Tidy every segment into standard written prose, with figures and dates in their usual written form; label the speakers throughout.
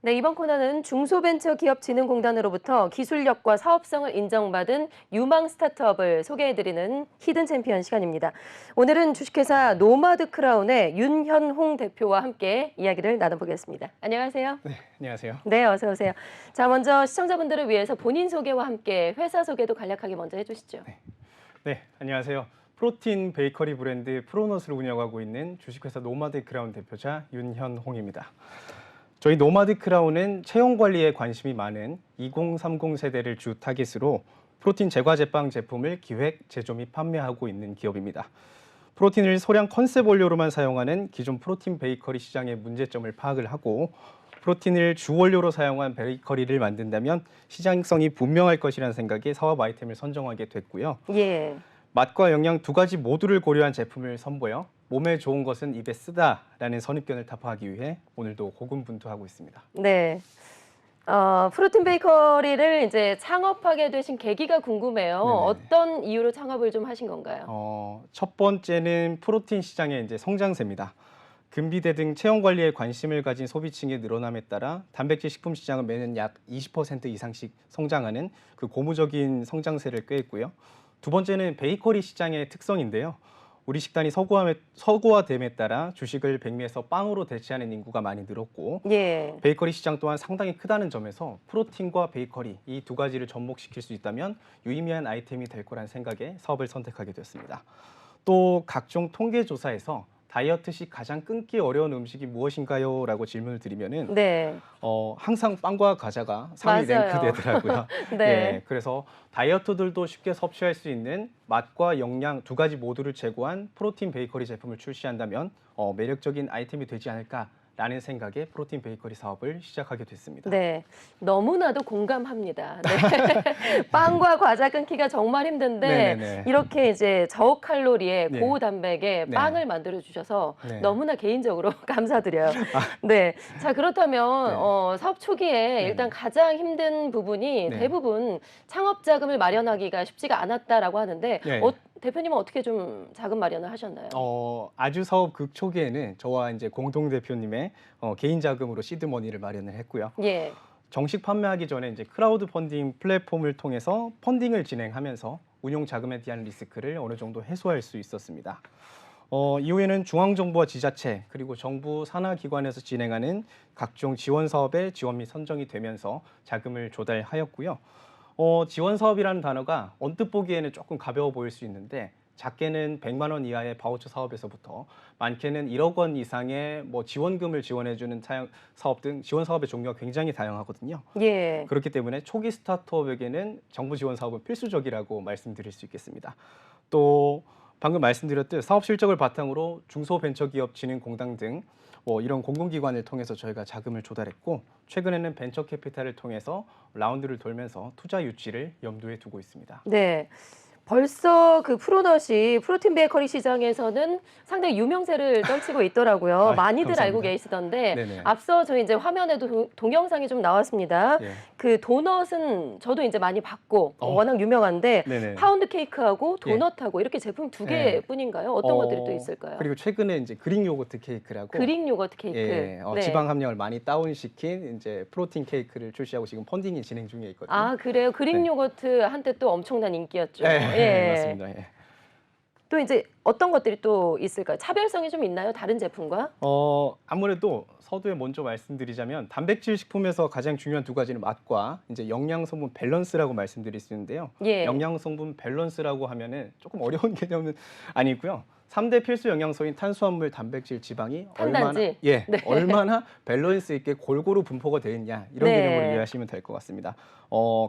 Speaker 1: 네, 이번 코너는 중소벤처기업진흥공단으로부터 기술력과 사업성을 인정받은 유망 스타트업을 소개해드리는 히든 챔피언 시간입니다. 오늘은 주식회사 노마드 크라운의 윤현홍 대표와 함께 이야기를 나눠보겠습니다. 안녕하세요.
Speaker 2: 네, 안녕하세요.
Speaker 1: 네, 어서 오세요. 자, 먼저 시청자분들을 위해서 본인 소개와 함께 회사 소개도 간략하게 먼저 해주시죠.
Speaker 2: 네, 안녕하세요. 프로틴 베이커리 브랜드 프로넛을 운영하고 있는 주식회사 노마드 크라운 대표자 윤현홍입니다. 저희 노마드 크라운은 체형 관리에 관심이 많은 2030 세대를 주 타깃으로 프로틴 제과 제빵 제품을 기획, 제조 및 판매하고 있는 기업입니다. 프로틴을 소량 컨셉 원료로만 사용하는 기존 프로틴 베이커리 시장의 문제점을 파악을 하고 프로틴을 주 원료로 사용한 베이커리를 만든다면 시장성이 분명할 것이라는 생각에 사업 아이템을 선정하게 됐고요.
Speaker 1: 예.
Speaker 2: 맛과 영양 두 가지 모두를 고려한 제품을 선보여 몸에 좋은 것은 입에 쓰다라는 선입견을 타파하기 위해 오늘도 고군분투하고 있습니다.
Speaker 1: 네. 프로틴 베이커리를 이제 창업하게 되신 계기가 궁금해요.
Speaker 2: 네네.
Speaker 1: 어떤 이유로 창업을 좀 하신 건가요?
Speaker 2: 첫 번째는 프로틴 시장의 이제 성장세입니다. 근비대 등 체형 관리에 관심을 가진 소비층의 늘어남에 따라 단백질 식품 시장은 매년 약 20% 이상씩 성장하는 그 고무적인 성장세를 꾀했고요. 두 번째는 베이커리 시장의 특성인데요. 우리 식단이 서구화됨에 따라 주식을 백미에서 빵으로 대체하는 인구가 많이 늘었고
Speaker 1: 예.
Speaker 2: 베이커리 시장 또한 상당히 크다는 점에서 프로틴과 베이커리 이 두 가지를 접목시킬 수 있다면 유의미한 아이템이 될 거란 생각에 사업을 선택하게 됐습니다. 또 각종 통계 조사에서 다이어트 시 가장 끊기 어려운 음식이 무엇인가요? 라고 질문을 드리면은
Speaker 1: 네.
Speaker 2: 항상 빵과 과자가 3위
Speaker 1: 맞아요.
Speaker 2: 랭크되더라고요.
Speaker 1: 네.
Speaker 2: 예, 그래서 다이어터들도 쉽게 섭취할 수 있는 맛과 영양 두 가지 모두를 제공한 프로틴 베이커리 제품을 출시한다면 매력적인 아이템이 되지 않을까라는 생각에 프로틴 베이커리 사업을 시작하게 됐습니다.
Speaker 1: 네. 너무나도 공감합니다. 네. 빵과 과자 끊기가 정말 힘든데
Speaker 2: 네네네.
Speaker 1: 이렇게 이제 저칼로리에
Speaker 2: 네.
Speaker 1: 고단백의
Speaker 2: 네.
Speaker 1: 빵을 만들어 주셔서
Speaker 2: 네.
Speaker 1: 너무나 개인적으로 감사드려요. 네. 자, 그렇다면
Speaker 2: 네.
Speaker 1: 사업 초기에
Speaker 2: 네네.
Speaker 1: 일단 가장 힘든 부분이
Speaker 2: 네.
Speaker 1: 대부분 창업 자금을 마련하기가 쉽지가 않았다라고 하는데
Speaker 2: 네.
Speaker 1: 대표님은 어떻게 좀 자금 마련을 하셨나요?
Speaker 2: 아주 사업 극초기에는 저와 이제 공동 대표님의 개인 자금으로 시드 머니를 마련을 했고요.
Speaker 1: 예.
Speaker 2: 정식 판매하기 전에 이제 크라우드 펀딩 플랫폼을 통해서 펀딩을 진행하면서 운용 자금에 대한 리스크를 어느 정도 해소할 수 있었습니다. 이후에는 중앙정부와 지자체 그리고 정부 산하기관에서 진행하는 각종 지원 사업에 지원 및 선정이 되면서 자금을 조달하였고요. 지원 사업이라는 단어가 언뜻 보기에는 조금 가벼워 보일 수 있는데 작게는 100만 원 이하의 바우처 사업에서부터 많게는 1억 원 이상의 지원금을 지원해주는 사업 등 지원 사업의 종류가 굉장히 다양하거든요.
Speaker 1: 예.
Speaker 2: 그렇기 때문에 초기 스타트업에게는 정부 지원 사업은 필수적이라고 말씀드릴 수 있겠습니다. 또 방금 말씀드렸듯 사업 실적을 바탕으로 중소벤처기업진흥공단 등 이런 공공기관을 통해서 저희가 자금을 조달했고 최근에는 벤처 캐피탈을 통해서 라운드를 돌면서 투자 유치를 염두에 두고 있습니다.
Speaker 1: 네. 벌써 그 프로넛이 프로틴 베이커리 시장에서는 상당히 유명세를 떨치고 있더라고요.
Speaker 2: 아이,
Speaker 1: 많이들 알고
Speaker 2: 감사합니다.
Speaker 1: 계시던데
Speaker 2: 네네.
Speaker 1: 앞서 저희 이제 화면에도 동영상이 좀 나왔습니다.
Speaker 2: 예.
Speaker 1: 그 도넛은 저도 이제 많이 봤고
Speaker 2: 어.
Speaker 1: 워낙 유명한데
Speaker 2: 네네.
Speaker 1: 파운드 케이크하고
Speaker 2: 예.
Speaker 1: 도넛하고 이렇게 제품 두
Speaker 2: 네.
Speaker 1: 개뿐인가요? 어떤 것들이 또 있을까요?
Speaker 2: 그리고 최근에 이제 그릭 요거트 케이크라고
Speaker 1: 그릭 요거트 케이크.
Speaker 2: 예,
Speaker 1: 네.
Speaker 2: 지방 함량을 많이 다운시킨 이제 프로틴 케이크를 출시하고 지금 펀딩이 진행 중에 있거든요.
Speaker 1: 아, 그래요? 그릭
Speaker 2: 네.
Speaker 1: 요거트 한때 또 엄청난 인기였죠.
Speaker 2: 네, 맞습니다. 예.
Speaker 1: 또 이제 어떤 것들이 또 있을까요? 차별성이 좀 있나요? 다른 제품과?
Speaker 2: 아무래도 서두에 먼저 말씀드리자면 단백질 식품에서 가장 중요한 두 가지는 맛과 이제 영양 성분 밸런스라고 말씀드릴 수 있는데요.
Speaker 1: 예.
Speaker 2: 영양 성분 밸런스라고 하면은 조금 어려운 개념은 아니고요. 3대 필수 영양소인 탄수화물, 단백질, 지방이
Speaker 1: 탄단지?
Speaker 2: 얼마나 밸런스 있게 골고루 분포가 되어 있냐 이런
Speaker 1: 네.
Speaker 2: 개념으로 이해하시면 될 것 같습니다.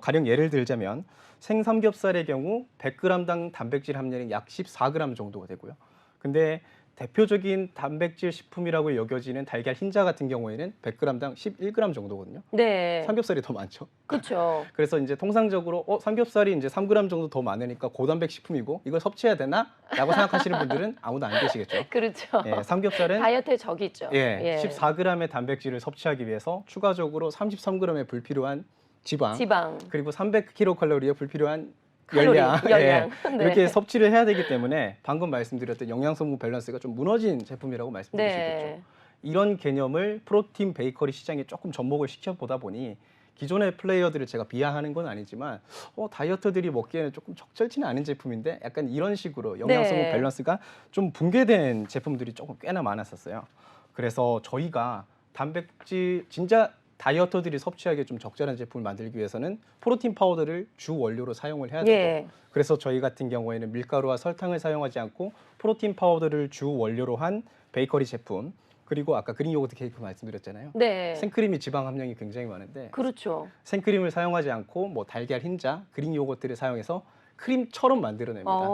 Speaker 2: 가령 예를 들자면 생삼겹살의 경우 100g당 단백질 함량이 약 14g 정도가 되고요. 근데 대표적인 단백질 식품이라고 여겨지는 달걀 흰자 같은 경우에는 100g당 11g 정도거든요.
Speaker 1: 네.
Speaker 2: 삼겹살이 더 많죠.
Speaker 1: 그렇죠.
Speaker 2: 그래서 이제 통상적으로 삼겹살이 이제 3g 정도 더 많으니까 고단백 식품이고 이걸 섭취해야 되나? 라고 생각하시는 분들은 아무도 안 계시겠죠.
Speaker 1: 그렇죠.
Speaker 2: 예, 삼겹살은
Speaker 1: 다이어트의 적이죠.
Speaker 2: 14g의 단백질을 섭취하기 위해서 추가적으로 33g의 불필요한 지방, 그리고 300kcal의 불필요한
Speaker 1: 칼로리,
Speaker 2: 열량,
Speaker 1: 열량. 네.
Speaker 2: 이렇게 섭취를 해야 되기 때문에 방금 말씀드렸던 영양성분 밸런스가 좀 무너진 제품이라고 말씀드릴 수 있겠죠. 이런 개념을 프로틴 베이커리 시장에 조금 접목을 시켜보다 보니 기존의 플레이어들을 제가 비하하는 건 아니지만 다이어터들이 먹기에는 조금 적절치는 않은 제품인데 약간 이런 식으로 영양성분
Speaker 1: 네.
Speaker 2: 밸런스가 좀 붕괴된 제품들이 조금 꽤나 많았었어요. 그래서 저희가 단백질 진짜 다이어터들이 섭취하기에 좀 적절한 제품을 만들기 위해서는 프로틴 파우더를 주 원료로 사용을 해야 되고
Speaker 1: 예.
Speaker 2: 그래서 저희 같은 경우에는 밀가루와 설탕을 사용하지 않고 프로틴 파우더를 주 원료로 한 베이커리 제품 그리고 아까 그릭 요거트 케이크 말씀드렸잖아요.
Speaker 1: 네.
Speaker 2: 생크림이 지방 함량이 굉장히 많은데
Speaker 1: 그렇죠.
Speaker 2: 생크림을 사용하지 않고 뭐 달걀 흰자, 그릭 요거트를 사용해서 크림처럼 만들어냅니다.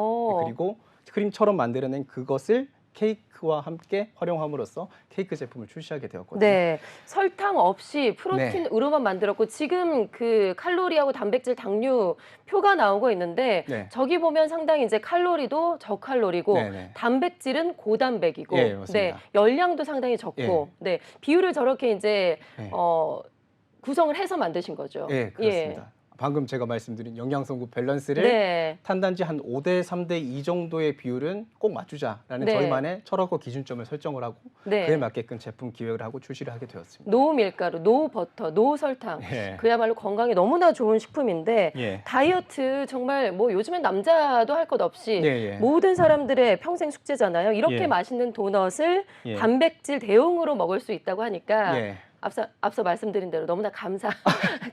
Speaker 2: 그리고 크림처럼 만들어낸 그것을 케이크와 함께 활용함으로써 케이크 제품을 출시하게 되었거든요.
Speaker 1: 네, 설탕 없이 프로틴으로만 만들었고 지금 그 칼로리하고 단백질, 당류 표가 나오고 있는데
Speaker 2: 네.
Speaker 1: 저기 보면 상당히 이제 칼로리도 저칼로리고
Speaker 2: 네네.
Speaker 1: 단백질은 고단백이고
Speaker 2: 예, 맞습니다.
Speaker 1: 열량도 상당히 적고 네, 비율을 저렇게 이제
Speaker 2: 네.
Speaker 1: 구성을 해서 만드신 거죠.
Speaker 2: 예, 그렇습니다. 방금 제가 말씀드린 영양성분 밸런스를
Speaker 1: 네.
Speaker 2: 탄단지 한 5대 3대 2 정도의 비율은 꼭 맞추자라는
Speaker 1: 네.
Speaker 2: 저희만의 철학과 기준점을 설정을 하고
Speaker 1: 네.
Speaker 2: 그에 맞게끔 제품 기획을 하고 출시를 하게 되었습니다.
Speaker 1: 노 밀가루, 노 버터, 노 설탕.
Speaker 2: 예.
Speaker 1: 그야말로 건강에 너무나 좋은 식품인데
Speaker 2: 예.
Speaker 1: 다이어트 정말 뭐 요즘엔 남자도 할 것 없이
Speaker 2: 예, 예.
Speaker 1: 모든 사람들의 평생 숙제잖아요. 이렇게
Speaker 2: 예.
Speaker 1: 맛있는 도넛을
Speaker 2: 예.
Speaker 1: 단백질 대용으로 먹을 수 있다고 하니까
Speaker 2: 예.
Speaker 1: 앞서 말씀드린 대로 너무나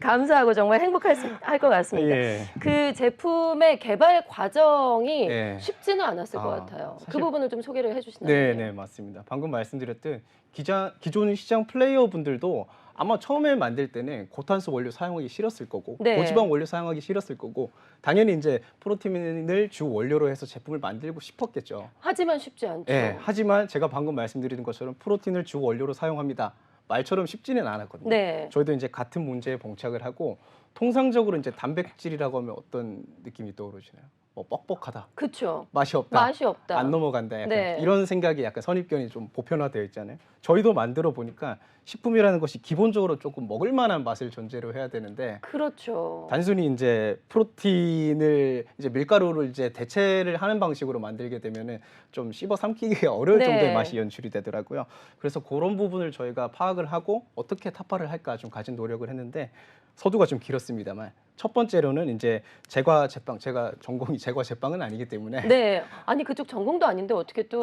Speaker 1: 감사하고 정말 행복할 것 같습니다.
Speaker 2: 예.
Speaker 1: 그 제품의 개발 과정이
Speaker 2: 예.
Speaker 1: 쉽지는 않았을 것 같아요. 그 부분을 좀 소개를 해주시나요?
Speaker 2: 네, 네, 맞습니다. 방금 말씀드렸듯 기존 시장 플레이어분들도 아마 처음에 만들 때는 고탄수 원료 사용하기 싫었을 거고
Speaker 1: 네.
Speaker 2: 고지방 원료 사용하기 싫었을 거고 당연히 이제 프로틴을 주 원료로 해서 제품을 만들고 싶었겠죠.
Speaker 1: 하지만 쉽지 않죠.
Speaker 2: 네, 하지만 제가 방금 말씀드린 것처럼 프로틴을 주 원료로 사용합니다. 말처럼 쉽지는 않았거든요.
Speaker 1: 네.
Speaker 2: 저희도 이제 같은 문제에 봉착을 하고 통상적으로 이제 단백질이라고 하면 어떤 느낌이 떠오르시나요? 뭐 뻑뻑하다,
Speaker 1: 그렇죠.
Speaker 2: 맛이 없다,
Speaker 1: 맛이 없다.
Speaker 2: 안 넘어간다, 약간
Speaker 1: 네.
Speaker 2: 이런 생각이 약간 선입견이 좀 보편화되어 있잖아요. 저희도 만들어 보니까 식품이라는 것이 기본적으로 조금 먹을 만한 맛을 전제로 해야 되는데
Speaker 1: 그렇죠.
Speaker 2: 단순히 이제 프로틴을 이제 밀가루를 이제 대체를 하는 방식으로 만들게 되면은 좀 씹어 삼키기 어려울
Speaker 1: 네.
Speaker 2: 정도의 맛이 연출이 되더라고요. 그래서 그런 부분을 저희가 파악을 하고 어떻게 타파를 할까 좀 가진 노력을 했는데 서두가 좀 길었습니다만 첫 번째로는 이제 제과 제빵, 제가 전공이 제과 제빵은 아니기 때문에
Speaker 1: 네. 아니 그쪽 전공도 아닌데 어떻게 또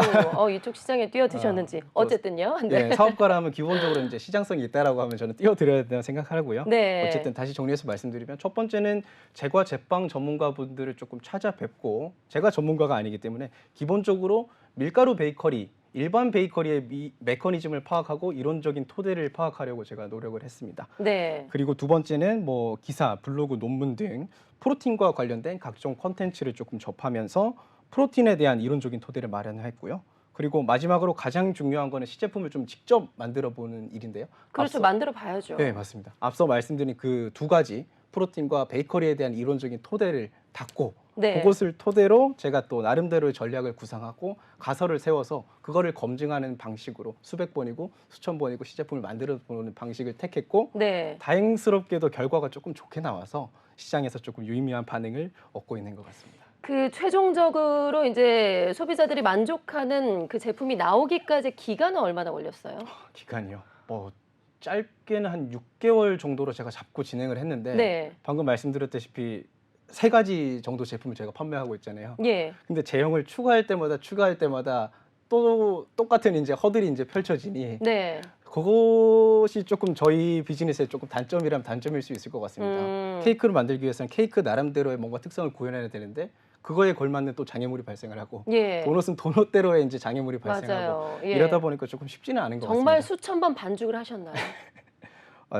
Speaker 1: 이쪽 시장에 뛰어드셨는지. 어쨌든요. 네.
Speaker 2: 예, 사업가라면 기본적으로 이제 시장성이 있다라고 하면 저는 뛰어들어야 된다고 생각하고요.
Speaker 1: 네.
Speaker 2: 어쨌든 다시 정리해서 말씀드리면 첫 번째는 제과 제빵 전문가분들을 조금 찾아뵙고 제가 전문가가 아니기 때문에 기본적으로 밀가루 베이커리 일반 베이커리의 메커니즘을 파악하고 이론적인 토대를 파악하려고 제가 노력을 했습니다.
Speaker 1: 네.
Speaker 2: 그리고 두 번째는 뭐 기사, 블로그, 논문 등 프로틴과 관련된 각종 콘텐츠를 조금 접하면서 프로틴에 대한 이론적인 토대를 마련했고요. 그리고 마지막으로 가장 중요한 거는 시제품을 좀 직접 만들어 보는 일인데요.
Speaker 1: 그렇죠. 만들어 봐야죠.
Speaker 2: 네, 맞습니다. 앞서 말씀드린 그 두 가지 프로틴과 베이커리에 대한 이론적인 토대를 닫고
Speaker 1: 네.
Speaker 2: 그것을 토대로 제가 또 나름대로의 전략을 구상하고 가설을 세워서 그거를 검증하는 방식으로 수백 번이고 수천 번이고 시제품을 만들어 보는 방식을 택했고
Speaker 1: 네.
Speaker 2: 다행스럽게도 결과가 조금 좋게 나와서 시장에서 조금 유의미한 반응을 얻고 있는 것 같습니다.
Speaker 1: 그 최종적으로 이제 소비자들이 만족하는 그 제품이 나오기까지 기간은 얼마나 걸렸어요?
Speaker 2: 기간이요. 뭐 짧게는 한 6개월 정도로 제가 잡고 진행을 했는데
Speaker 1: 네.
Speaker 2: 방금 말씀드렸다시피 3가지 정도 제품을 제가 판매하고 있잖아요.
Speaker 1: 예.
Speaker 2: 근데 제형을 추가할 때마다 또 똑같은 이제 허들이 이제 펼쳐지니
Speaker 1: 네.
Speaker 2: 그것이 조금 저희 비즈니스의 조금 단점이라면 단점일 수 있을 것 같습니다. 케이크를 만들기 위해서는 케이크 나름대로의 뭔가 특성을 구현해야 되는데 그거에 걸맞는 또 장애물이 발생을 하고
Speaker 1: 예.
Speaker 2: 도넛은 도넛대로의 이제 장애물이 발생하고
Speaker 1: 맞아요. 예.
Speaker 2: 이러다 보니까 조금 쉽지는 않은 것
Speaker 1: 정말
Speaker 2: 같습니다.
Speaker 1: 수천 번 반죽을 하셨나요?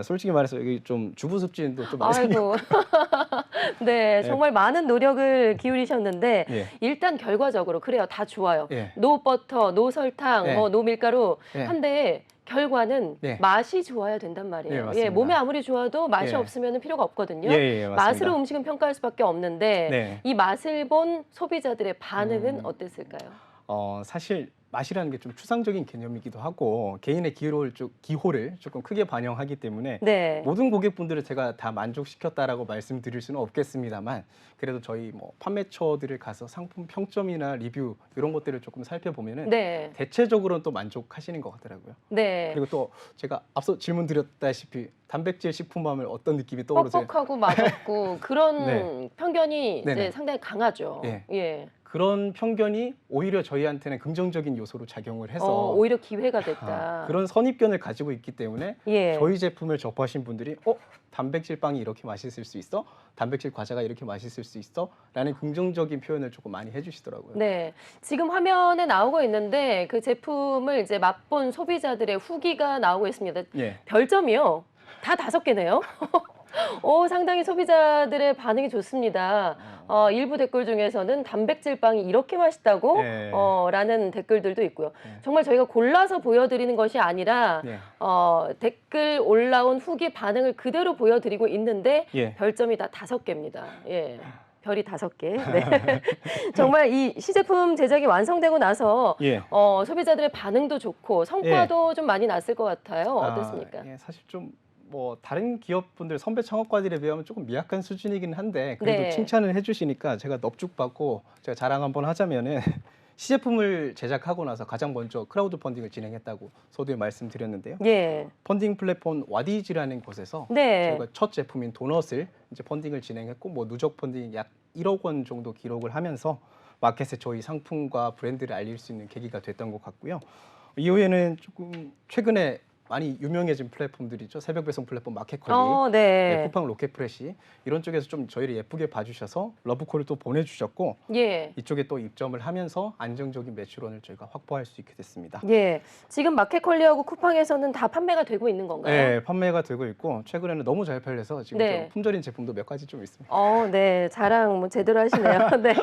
Speaker 2: 솔직히 말해서 여기 좀 주부 습진도 좀 많이
Speaker 1: 아이고. 네, 정말 많은 노력을 기울이셨는데
Speaker 2: 예.
Speaker 1: 일단 결과적으로 그래요. 다 좋아요.
Speaker 2: 예.
Speaker 1: 노 버터, 노 설탕,
Speaker 2: 예.
Speaker 1: 노 밀가루.
Speaker 2: 예.
Speaker 1: 한데 결과는
Speaker 2: 예.
Speaker 1: 맛이 좋아야 된단
Speaker 2: 예,
Speaker 1: 말이에요.
Speaker 2: 맞습니다.
Speaker 1: 몸에 아무리 좋아도 맛이
Speaker 2: 예.
Speaker 1: 없으면 필요가 없거든요.
Speaker 2: 예, 맞습니다.
Speaker 1: 맛으로 음식은 평가할 수밖에 없는데
Speaker 2: 네.
Speaker 1: 이 맛을 본 소비자들의 반응은 어땠을까요?
Speaker 2: 사실 맛이라는 게 좀 추상적인 개념이기도 하고 개인의 기호를 조금 크게 반영하기 때문에
Speaker 1: 네.
Speaker 2: 모든 고객분들을 제가 다 만족시켰다라고 말씀드릴 수는 없겠습니다만 그래도 저희 뭐 판매처들을 가서 상품 평점이나 리뷰 이런 것들을 조금 살펴보면은
Speaker 1: 네.
Speaker 2: 대체적으로는 또 만족하시는 것 같더라고요.
Speaker 1: 네.
Speaker 2: 그리고 또 제가 앞서 질문 드렸다시피 단백질 식품하면 어떤 느낌이 떠오르세요?
Speaker 1: 뻑뻑하고 맛없고 그런
Speaker 2: 네.
Speaker 1: 편견이 이제
Speaker 2: 네네.
Speaker 1: 상당히 강하죠.
Speaker 2: 예.
Speaker 1: 예.
Speaker 2: 그런 편견이 오히려 저희한테는 긍정적인 요소로 작용을 해서
Speaker 1: 오히려 기회가 됐다.
Speaker 2: 그런 선입견을 가지고 있기 때문에
Speaker 1: 예.
Speaker 2: 저희 제품을 접하신 분들이 단백질 빵이 이렇게 맛있을 수 있어? 단백질 과자가 이렇게 맛있을 수 있어? 라는 긍정적인 표현을 조금 많이 해주시더라고요.
Speaker 1: 네. 지금 화면에 나오고 있는데 그 제품을 이제 맛본 소비자들의 후기가 나오고 있습니다.
Speaker 2: 예.
Speaker 1: 별점이요. 다 5개네요. 상당히 소비자들의 반응이 좋습니다. 일부 댓글 중에서는 단백질 빵이 이렇게 맛있다고
Speaker 2: 예.
Speaker 1: 라는 댓글들도 있고요.
Speaker 2: 예.
Speaker 1: 정말 저희가 골라서 보여드리는 것이 아니라
Speaker 2: 예.
Speaker 1: 댓글 올라온 후기 반응을 그대로 보여드리고 있는데
Speaker 2: 예.
Speaker 1: 별점이 다 5개입니다. 예. 별이 5개. 네. 정말 이 시제품 제작이 완성되고 나서
Speaker 2: 예.
Speaker 1: 소비자들의 반응도 좋고 성과도 좀 많이 났을 것 같아요. 어떻습니까?
Speaker 2: 예, 사실 좀 뭐 다른 기업분들 선배 창업가들에 비하면 조금 미약한 수준이긴 한데 그래도
Speaker 1: 네.
Speaker 2: 칭찬을 해주시니까 제가 넙죽받고 제가 자랑 한번 하자면은 시제품을 제작하고 나서 가장 먼저 크라우드 펀딩을 진행했다고 서두에 말씀드렸는데요.
Speaker 1: 예.
Speaker 2: 펀딩 플랫폼 와디즈라는 곳에서
Speaker 1: 네.
Speaker 2: 저희가 첫 제품인 도넛을 이제 펀딩을 진행했고 뭐 누적 펀딩 약 1억 원 정도 기록을 하면서 마켓에 저희 상품과 브랜드를 알릴 수 있는 계기가 됐던 것 같고요. 이후에는 조금 최근에 많이 유명해진 플랫폼들이죠. 새벽 배송 플랫폼 마켓컬리,
Speaker 1: 네.
Speaker 2: 쿠팡 로켓프레시 이런 쪽에서 좀 저희를 예쁘게 봐주셔서 러브콜을 또 보내주셨고
Speaker 1: 예.
Speaker 2: 이쪽에 또 입점을 하면서 안정적인 매출원을 저희가 확보할 수 있게 됐습니다.
Speaker 1: 예. 지금 마켓컬리하고 쿠팡에서는 다 판매가 되고 있는 건가요?
Speaker 2: 네, 판매가 되고 있고 최근에는 너무 잘 팔려서 지금
Speaker 1: 네.
Speaker 2: 좀 품절인 제품도 몇 가지 좀 있습니다.
Speaker 1: 네. 자랑 뭐 제대로 하시네요. 네.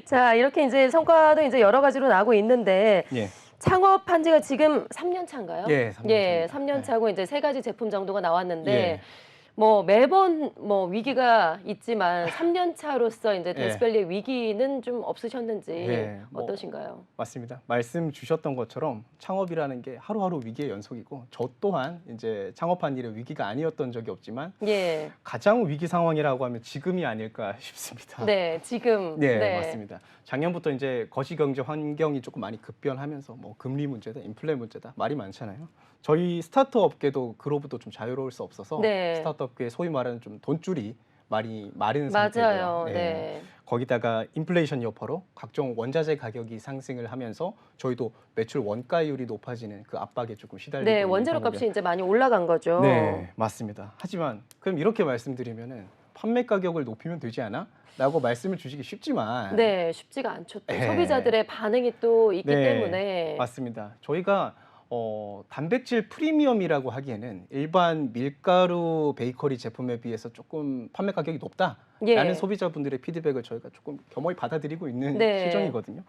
Speaker 1: 자, 이렇게 이제 성과도 이제 여러 가지로 나오고 있는데
Speaker 2: 예.
Speaker 1: 창업한 지가 지금 3년 차인가요?
Speaker 2: 예, 3년
Speaker 1: 예,
Speaker 2: 차입니다.
Speaker 1: 3년 차고 이제 3가지 제품 정도가 나왔는데
Speaker 2: 예.
Speaker 1: 뭐 매번 뭐 위기가 있지만 3년 차로서 이제 데스밸리의 위기는 좀 없으셨는지
Speaker 2: 예, 뭐
Speaker 1: 어떠신가요?
Speaker 2: 맞습니다. 말씀 주셨던 것처럼 창업이라는 게 하루하루 위기의 연속이고 저 또한 이제 창업한 일에 위기가 아니었던 적이 없지만
Speaker 1: 예.
Speaker 2: 가장 위기 상황이라고 하면 지금이 아닐까 싶습니다.
Speaker 1: 네, 지금.
Speaker 2: 네, 맞습니다. 작년부터 이제 거시 경제 환경이 조금 많이 급변하면서 뭐 금리 문제다, 인플레 문제다 말이 많잖아요. 저희 스타트업 업계도 그로부터 좀 자유로울 수 없어서
Speaker 1: 네.
Speaker 2: 스타트업계 소위 말하는 좀 돈줄이 많이 마른
Speaker 1: 맞아요.
Speaker 2: 상태고요.
Speaker 1: 네.
Speaker 2: 거기다가 인플레이션 여파로 각종 원자재 가격이 상승을 하면서 저희도 매출 원가율이 높아지는 그 압박에 조금 시달리고
Speaker 1: 네,
Speaker 2: 있는
Speaker 1: 원재료
Speaker 2: 상황이에요.
Speaker 1: 값이 이제 많이 올라간 거죠.
Speaker 2: 네, 맞습니다. 하지만 그럼 이렇게 말씀드리면은 판매 가격을 높이면 되지 않아? 라고 말씀을 주시기 쉽지만
Speaker 1: 네, 쉽지가 않죠. 또
Speaker 2: 네.
Speaker 1: 소비자들의 반응이 또 있기
Speaker 2: 네,
Speaker 1: 때문에.
Speaker 2: 맞습니다. 저희가 단백질 프리미엄이라고 하기에는 일반 밀가루 베이커리 제품에 비해서 조금 판매 가격이 높다라는
Speaker 1: 예.
Speaker 2: 소비자분들의 피드백을 저희가 조금 겸허히 받아들이고 있는
Speaker 1: 네.
Speaker 2: 실정이거든요.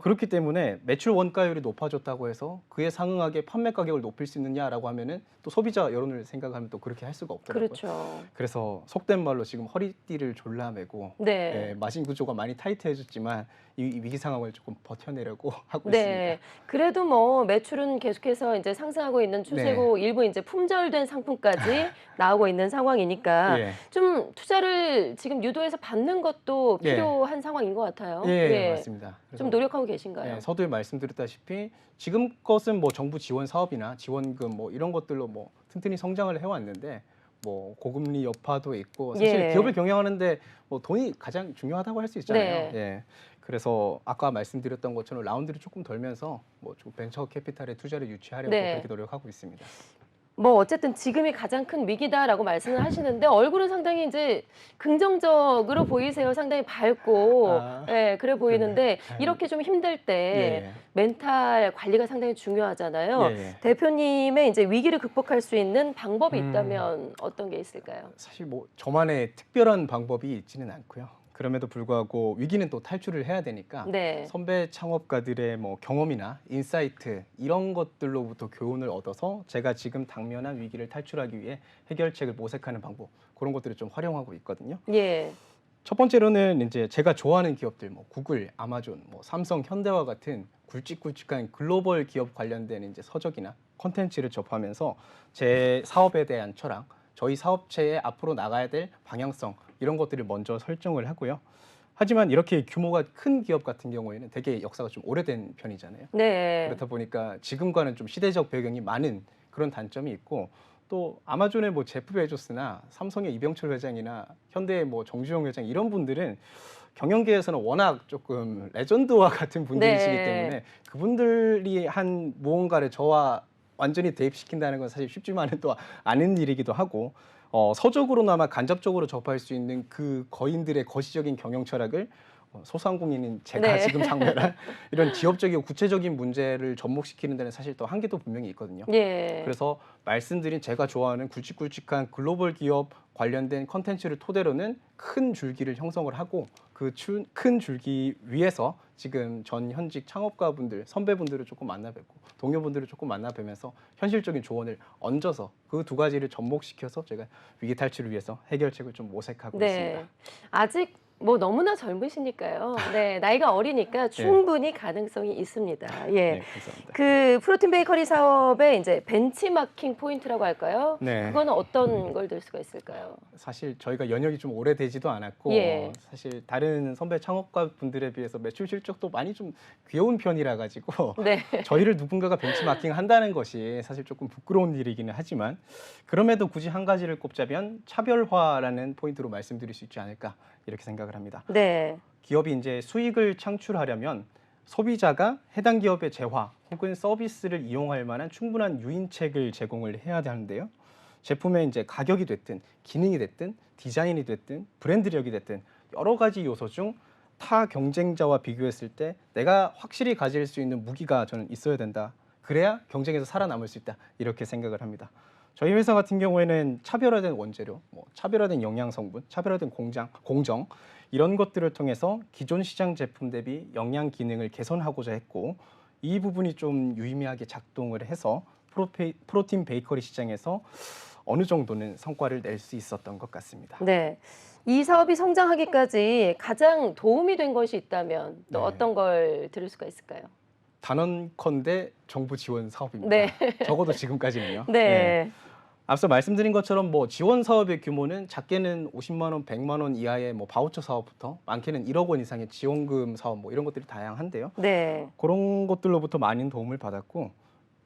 Speaker 2: 그렇기 때문에 매출 원가율이 높아졌다고 해서 그에 상응하게 판매 가격을 높일 수 있느냐라고 하면은 또 소비자 여론을 생각하면 또 그렇게 할 수가 없더라고요.
Speaker 1: 그렇죠.
Speaker 2: 그래서 속된 말로 지금 허리띠를 졸라매고
Speaker 1: 네.
Speaker 2: 마진 구조가 많이 타이트해졌지만 이 위기 상황을 조금 버텨내려고 하고
Speaker 1: 네.
Speaker 2: 있습니다.
Speaker 1: 그래도 뭐 매출은 계속해서 이제 상승하고 있는 추세고
Speaker 2: 네.
Speaker 1: 일부 이제 품절된 상품까지 나오고 있는 상황이니까
Speaker 2: 예.
Speaker 1: 좀 투자를 지금 유도해서 받는 것도
Speaker 2: 예.
Speaker 1: 필요한 상황인 것 같아요.
Speaker 2: 예, 맞습니다. 그래서
Speaker 1: 좀 노력하고 계신가요?
Speaker 2: 예, 서두에 말씀드렸다시피 지금 것은 뭐 정부 지원 사업이나 지원금 뭐 이런 것들로 뭐 튼튼히 성장을 해왔는데 뭐 고금리 여파도 있고 사실
Speaker 1: 예.
Speaker 2: 기업을 경영하는데 뭐 돈이 가장 중요하다고 할 수 있잖아요.
Speaker 1: 네.
Speaker 2: 예. 그래서 아까 말씀드렸던 것처럼 라운드를 조금 덜면서 뭐 좀 벤처 캐피탈의 투자를 유치하려고
Speaker 1: 네.
Speaker 2: 그렇게 노력하고 있습니다.
Speaker 1: 뭐 어쨌든 지금이 가장 큰 위기다라고 말씀을 하시는데 얼굴은 상당히 이제 긍정적으로 보이세요. 상당히 밝고 그래 보이는데
Speaker 2: 다행이네요.
Speaker 1: 이렇게 좀 힘들 때
Speaker 2: 예.
Speaker 1: 멘탈 관리가 상당히 중요하잖아요.
Speaker 2: 예.
Speaker 1: 대표님의 이제 위기를 극복할 수 있는 방법이 있다면 어떤 게 있을까요?
Speaker 2: 사실 뭐 저만의 특별한 방법이 있지는 않고요. 그럼에도 불구하고 위기는 또 탈출을 해야 되니까
Speaker 1: 네.
Speaker 2: 선배 창업가들의 뭐 경험이나 인사이트 이런 것들로부터 교훈을 얻어서 제가 지금 당면한 위기를 탈출하기 위해 해결책을 모색하는 방법 그런 것들을 좀 활용하고 있거든요.
Speaker 1: 예.
Speaker 2: 첫 번째로는 이제 제가 좋아하는 기업들, 뭐 구글, 아마존, 뭐 삼성, 현대와 같은 굵직굵직한 글로벌 기업 관련된 이제 서적이나 콘텐츠를 접하면서 제 사업에 대한 철학, 저희 사업체의 앞으로 나가야 될 방향성 이런 것들을 먼저 설정을 하고요. 하지만 이렇게 규모가 큰 기업 같은 경우에는 되게 역사가 좀 오래된 편이잖아요.
Speaker 1: 네.
Speaker 2: 그렇다 보니까 지금과는 좀 시대적 배경이 많은 그런 단점이 있고, 또 아마존의 뭐 제프 베조스나 삼성의 이병철 회장이나 현대의 뭐 정주영 회장 이런 분들은 경영계에서는 워낙 조금 레전드와 같은 분들이시기
Speaker 1: 네.
Speaker 2: 때문에 그분들이 한 무언가를 저와 완전히 대입시킨다는 건 사실 쉽지만은 또 않은 일이기도 하고, 서적으로나마 간접적으로 접할 수 있는 그 거인들의 거시적인 경영 철학을 소상공인인 제가
Speaker 1: 네.
Speaker 2: 지금 상면한 이런 기업적이고 구체적인 문제를 접목시키는 데는 사실 또 한계도 분명히 있거든요.
Speaker 1: 예.
Speaker 2: 그래서 말씀드린 제가 좋아하는 굵직굵직한 글로벌 기업 관련된 컨텐츠를 토대로는 큰 줄기를 형성을 하고, 그 큰 줄기 위에서 지금 전 현직 창업가분들, 선배분들을 조금 만나 뵙고 동료분들을 조금 만나 뵈면서 현실적인 조언을 얹어서 그 두 가지를 접목시켜서 제가 위기 탈출을 위해서 해결책을 좀 모색하고
Speaker 1: 네.
Speaker 2: 있습니다.
Speaker 1: 아직 뭐 너무나 젊으시니까요. 네, 나이가 어리니까 충분히 가능성이 있습니다. 예.
Speaker 2: 네, 감사합니다.
Speaker 1: 그 프로틴 베이커리 사업의 이제 벤치마킹 포인트라고 할까요?
Speaker 2: 네.
Speaker 1: 그거는 어떤 걸 들 수가 있을까요?
Speaker 2: 사실 저희가 연역이 좀 오래되지도 않았고,
Speaker 1: 예.
Speaker 2: 사실 다른 선배 창업가 분들에 비해서 매출 실적도 많이 좀 귀여운 편이라 가지고
Speaker 1: 네.
Speaker 2: 저희를 누군가가 벤치마킹 한다는 것이 사실 조금 부끄러운 일이기는 하지만, 그럼에도 굳이 한 가지를 꼽자면 차별화라는 포인트로 말씀드릴 수 있지 않을까 이렇게 생각을 합니다.
Speaker 1: 네.
Speaker 2: 기업이 이제 수익을 창출하려면 소비자가 해당 기업의 재화 혹은 서비스를 이용할 만한 충분한 유인책을 제공을 해야 하는데요. 제품의 이제 가격이 됐든 기능이 됐든 디자인이 됐든 브랜드력이 됐든 여러 가지 요소 중 타 경쟁자와 비교했을 때 내가 확실히 가질 수 있는 무기가 저는 있어야 된다. 그래야 경쟁에서 살아남을 수 있다. 이렇게 생각을 합니다. 저희 회사 같은 경우에는 차별화된 원재료, 뭐 차별화된 영양 성분, 차별화된 공정 이런 것들을 통해서 기존 시장 제품 대비 영양 기능을 개선하고자 했고, 이 부분이 좀 유의미하게 작동을 해서 프로틴 베이커리 시장에서 어느 정도는 성과를 낼 수 있었던 것 같습니다.
Speaker 1: 네. 이 사업이 성장하기까지 가장 도움이 된 것이 있다면 또
Speaker 2: 네.
Speaker 1: 어떤 걸 들을 수가 있을까요?
Speaker 2: 단언컨대 정부 지원 사업입니다.
Speaker 1: 네.
Speaker 2: 적어도 지금까지는요.
Speaker 1: 네.
Speaker 2: 예. 앞서 말씀드린 것처럼 뭐 지원 사업의 규모는 작게는 50만 원, 100만 원 이하의 뭐 바우처 사업부터 많게는 1억 원 이상의 지원금 사업 뭐 이런 것들이 다양한데요.
Speaker 1: 네.
Speaker 2: 그런 것들로부터 많은 도움을 받았고,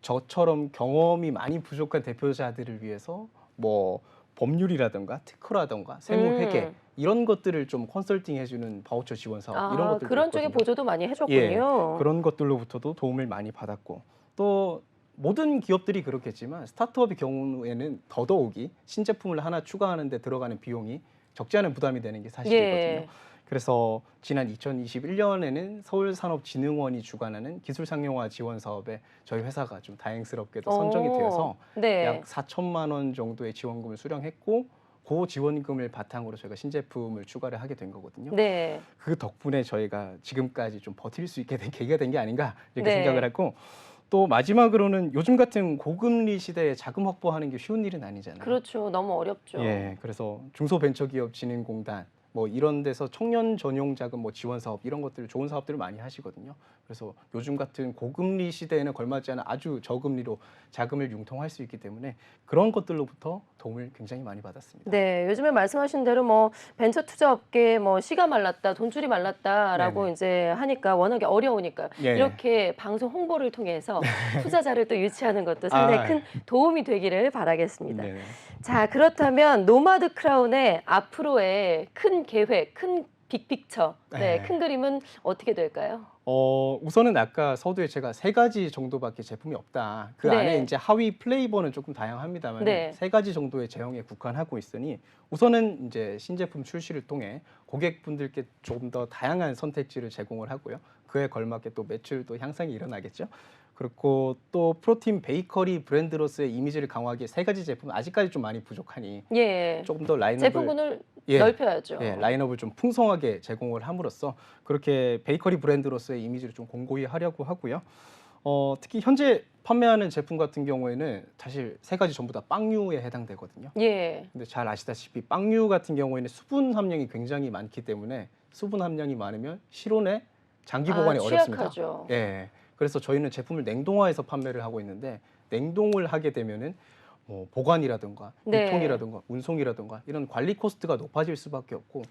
Speaker 2: 저처럼 경험이 많이 부족한 대표자들을 위해서 뭐 법률이라든가 특허라든가 세무회계 이런 것들을 좀 컨설팅 해주는 바우처 지원 사업 이런 것들도
Speaker 1: 그런
Speaker 2: 있거든요.
Speaker 1: 쪽에 보조도 많이
Speaker 2: 예,
Speaker 1: 해줬군요.
Speaker 2: 그런 것들로부터도 도움을 많이 받았고, 또 모든 기업들이 그렇겠지만 스타트업의 경우에는 더더욱이 신제품을 하나 추가하는 데 들어가는 비용이 적지 않은 부담이 되는 게 사실이거든요.
Speaker 1: 예.
Speaker 2: 그래서 지난 2021년에는 서울산업진흥원이 주관하는 기술상용화 지원 사업에 저희 회사가 좀 다행스럽게도 선정이 되어서
Speaker 1: 네.
Speaker 2: 약 4천만 원 정도의 지원금을 수령했고, 그 지원금을 바탕으로 저희가 신제품을 추가를 하게 된 거거든요.
Speaker 1: 네.
Speaker 2: 그 덕분에 저희가 지금까지 좀 버틸 수 있게 된 계기가 된 게 아닌가 이렇게
Speaker 1: 네.
Speaker 2: 생각을 했고, 또 마지막으로는 요즘 같은 고금리 시대에 자금 확보하는 게 쉬운 일은 아니잖아요.
Speaker 1: 그렇죠. 너무 어렵죠.
Speaker 2: 예, 그래서 중소벤처기업진흥공단 뭐 이런 데서 청년 전용 자금 뭐 지원 사업 이런 것들 좋은 사업들을 많이 하시거든요. 그래서 요즘 같은 고금리 시대에는 걸맞지 않은 아주 저금리로 자금을 융통할 수 있기 때문에 그런 것들로부터 도움을 굉장히 많이 받았습니다.
Speaker 1: 네, 요즘에 말씀하신 대로 뭐 벤처 투자 업계 뭐 씨가 말랐다, 돈줄이 말랐다라고
Speaker 2: 네네.
Speaker 1: 이제 하니까 워낙에 어려우니까
Speaker 2: 예.
Speaker 1: 이렇게 방송 홍보를 통해서 투자자를 또 유치하는 것도 상당히
Speaker 2: 아,
Speaker 1: 큰 도움이 되기를 바라겠습니다.
Speaker 2: 네.
Speaker 1: 자, 그렇다면 노마드 크라운의 앞으로의 큰 계획, 큰 빅픽처, 네,
Speaker 2: 네.
Speaker 1: 큰 그림은 어떻게 될까요?
Speaker 2: 우선은 아까 서두에 제가 3가지 정도밖에 제품이 없다. 그
Speaker 1: 네.
Speaker 2: 안에 이제 하위 플레이버는 조금 다양합니다만
Speaker 1: 네.
Speaker 2: 3가지 정도의 제형에 국한하고 있으니, 우선은 이제 신제품 출시를 통해 고객분들께 좀 더 다양한 선택지를 제공을 하고요. 그에 걸맞게 또 매출도 향상이 일어나겠죠. 그리고 또 프로틴 베이커리 브랜드로서의 이미지를 강화하기 위해 3가지 제품은 아직까지 좀 많이 부족하니
Speaker 1: 예,
Speaker 2: 조금 더 라인업을
Speaker 1: 제품군을
Speaker 2: 예.
Speaker 1: 넓혀야죠.
Speaker 2: 예, 라인업을 좀 풍성하게 제공을 함으로써 그렇게 베이커리 브랜드로서의 이미지를 좀 공고히 하려고 하고요. 특히 현재 판매하는 제품 같은 경우에는 사실 세 가지 전부 다 빵류에 해당되거든요.
Speaker 1: 예.
Speaker 2: 근데 잘 아시다시피 빵류 같은 경우에는 수분 함량이 굉장히 많기 때문에 수분 함량이 많으면 실온에 장기 보관이 어렵습니다.
Speaker 1: 취약하죠.
Speaker 2: 예. 그래서 저희는 제품을 냉동화해서 판매를 하고 있는데 냉동을 하게 되면은 뭐 보관이라든가
Speaker 1: 네.
Speaker 2: 유통이라든가 운송이라든가 이런 관리 코스트가 높아질 수밖에 없고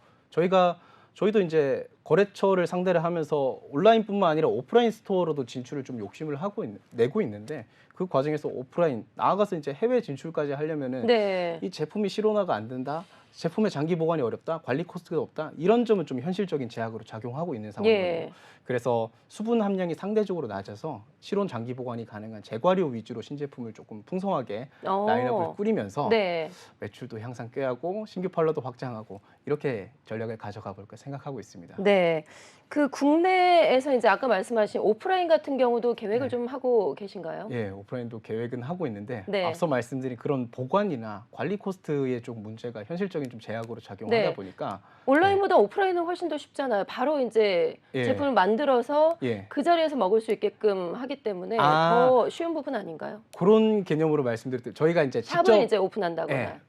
Speaker 2: 저희도 이제 거래처를 상대를 하면서 온라인뿐만 아니라 오프라인 스토어로도 진출을 좀 욕심을 내고 있는데 그 과정에서 오프라인 나아가서 이제 해외 진출까지 하려면은
Speaker 1: 네.
Speaker 2: 이 제품이 실온화가 안 된다. 제품의 장기 보관이 어렵다, 관리 코스트가 높다 이런 점은 좀 현실적인 제약으로 작용하고 있는 상황이거든요.
Speaker 1: 예.
Speaker 2: 그래서 수분 함량이 상대적으로 낮아서 실온 장기 보관이 가능한 제과류 위주로 신제품을 조금 풍성하게 라인업을 꾸리면서
Speaker 1: 네.
Speaker 2: 매출도 향상 꾀하고 신규 팔로도 확장하고 이렇게 전략을 가져가 볼까 생각하고 있습니다.
Speaker 1: 네. 그 국내에서 이제 아까 말씀하신 오프라인 같은 경우도 계획을
Speaker 2: 네.
Speaker 1: 좀 하고 계신가요?
Speaker 2: 예, 오프라인도 계획은 하고 있는데
Speaker 1: 네.
Speaker 2: 앞서 말씀드린 그런 보관이나 관리 코스트의 좀 문제가 현실적인 좀 제약으로 작용하다
Speaker 1: 네.
Speaker 2: 보니까
Speaker 1: 온라인보다 오프라인은 훨씬 더 쉽잖아요. 바로 이제
Speaker 2: 예.
Speaker 1: 제품을 만들어서
Speaker 2: 예.
Speaker 1: 그 자리에서 먹을 수 있게끔 하기 때문에
Speaker 2: 아.
Speaker 1: 더 쉬운 부분 아닌가요?
Speaker 2: 그런 개념으로 말씀드릴 때 저희가 이제
Speaker 1: 샵을
Speaker 2: 직접
Speaker 1: 이제 오픈한다거나.
Speaker 2: 예,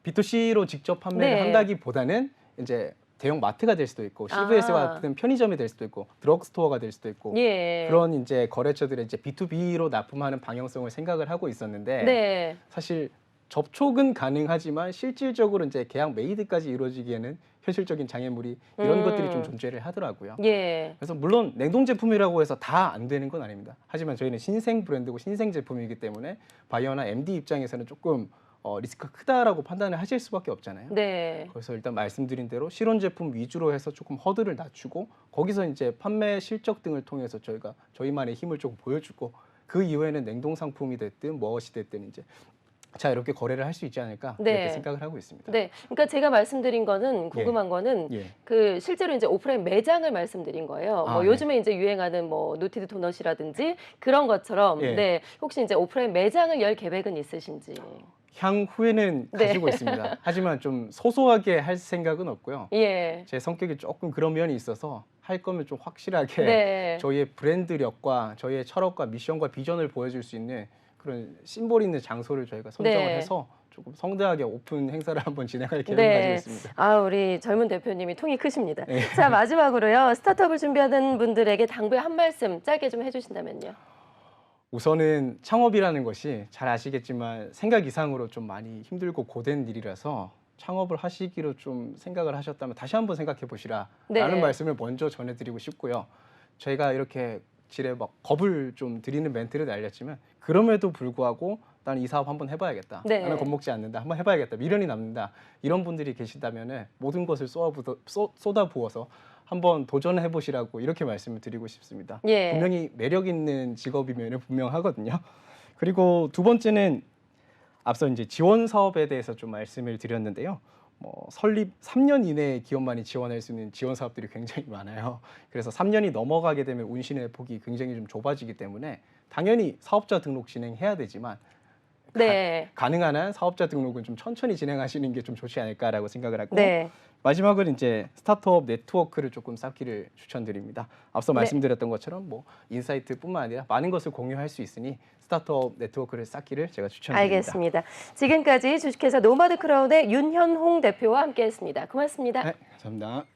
Speaker 2: B2C로 직접 판매를
Speaker 1: 네.
Speaker 2: 한다기보다는 이제 대형 마트가 될 수도 있고 CVS 같은 편의점이 될 수도 있고 드럭스토어가 될 수도 있고
Speaker 1: 예.
Speaker 2: 그런 이제 거래처들의 이제 B2B로 납품하는 방향성을 생각을 하고 있었는데
Speaker 1: 네.
Speaker 2: 사실 접촉은 가능하지만 실질적으로 이제 계약 매입까지 이루어지기에는 현실적인 장애물이 이런 것들이 좀 존재를 하더라고요.
Speaker 1: 예.
Speaker 2: 그래서 물론 냉동 제품이라고 해서 다 안 되는 건 아닙니다. 하지만 저희는 신생 브랜드고 신생 제품이기 때문에 바이어나 MD 입장에서는 조금 리스크가 크다라고 판단을 하실 수밖에 없잖아요.
Speaker 1: 네.
Speaker 2: 그래서 일단 말씀드린 대로 실온 제품 위주로 해서 조금 허들을 낮추고 거기서 이제 판매 실적 등을 통해서 저희가 저희만의 힘을 조금 보여주고 그 이후에는 냉동 상품이 됐든 무엇이 됐든 이제 자유롭게 거래를 할 수 있지 않을까
Speaker 1: 네.
Speaker 2: 이렇게 생각을 하고 있습니다.
Speaker 1: 네. 그러니까 제가 말씀드린 거는 궁금한 거는
Speaker 2: 예.
Speaker 1: 그 실제로 이제 오프라인 매장을 말씀드린 거예요.
Speaker 2: 아,
Speaker 1: 뭐
Speaker 2: 네.
Speaker 1: 요즘에 이제 유행하는 뭐 노티드 도넛이라든지 그런 것처럼
Speaker 2: 예.
Speaker 1: 네. 혹시 이제 오프라인 매장을 열 계획은 있으신지.
Speaker 2: 향후에는
Speaker 1: 네.
Speaker 2: 가지고 있습니다. 하지만 좀 소소하게 할 생각은 없고요.
Speaker 1: 예.
Speaker 2: 제 성격이 조금 그런 면이 있어서 할 거면 좀 확실하게
Speaker 1: 네.
Speaker 2: 저희의 브랜드력과 저희의 철학과 미션과 비전을 보여줄 수 있는 그런 심볼 있는 장소를 저희가 선정을
Speaker 1: 네.
Speaker 2: 해서 조금 성대하게 오픈 행사를 한번 진행할 계획을
Speaker 1: 네.
Speaker 2: 가지고 있습니다.
Speaker 1: 아, 우리 젊은 대표님이 통이 크십니다.
Speaker 2: 네.
Speaker 1: 자, 마지막으로요. 스타트업을 준비하는 분들에게 당부의 한 말씀 짧게 좀 해주신다면요.
Speaker 2: 우선은 창업이라는 것이 잘 아시겠지만 생각 이상으로 좀 많이 힘들고 고된 일이라서 창업을 하시기로 좀 생각을 하셨다면 다시 한번 생각해 보시라라는
Speaker 1: 네.
Speaker 2: 말씀을 먼저 전해드리고 싶고요. 저희가 이렇게 질에 막 겁을 좀 드리는 멘트를 날렸지만 그럼에도 불구하고 나는 이 사업 한번 해봐야겠다.
Speaker 1: 네.
Speaker 2: 나는 겁먹지 않는다. 한번 해봐야겠다. 미련이 남는다. 이런 분들이 계시다면 모든 것을 쏟아부어서 한번 도전해 보시라고 이렇게 말씀을 드리고 싶습니다.
Speaker 1: 예.
Speaker 2: 분명히 매력 있는 직업이면 분명하거든요. 그리고 두 번째는 앞서 이제 지원 사업에 대해서 좀 말씀을 드렸는데요. 설립 3년 이내에 기업만이 지원할 수 있는 지원 사업들이 굉장히 많아요. 그래서 3년이 넘어가게 되면 운신의 폭이 굉장히 좀 좁아지기 때문에 당연히 사업자 등록 진행해야 되지만
Speaker 1: 네.
Speaker 2: 가능한 한 사업자 등록은 좀 천천히 진행하시는 게 좀 좋지 않을까라고 생각을 하고
Speaker 1: 네.
Speaker 2: 마지막으로 이제 스타트업 네트워크를 조금 쌓기를 추천드립니다. 앞서
Speaker 1: 네.
Speaker 2: 말씀드렸던 것처럼 뭐 인사이트뿐만 아니라 많은 것을 공유할 수 있으니 스타트업 네트워크를 쌓기를 제가 추천드립니다.
Speaker 1: 알겠습니다. 지금까지 주식회사 노마드 크라운의 윤현홍 대표와 함께했습니다. 고맙습니다.
Speaker 2: 네, 감사합니다.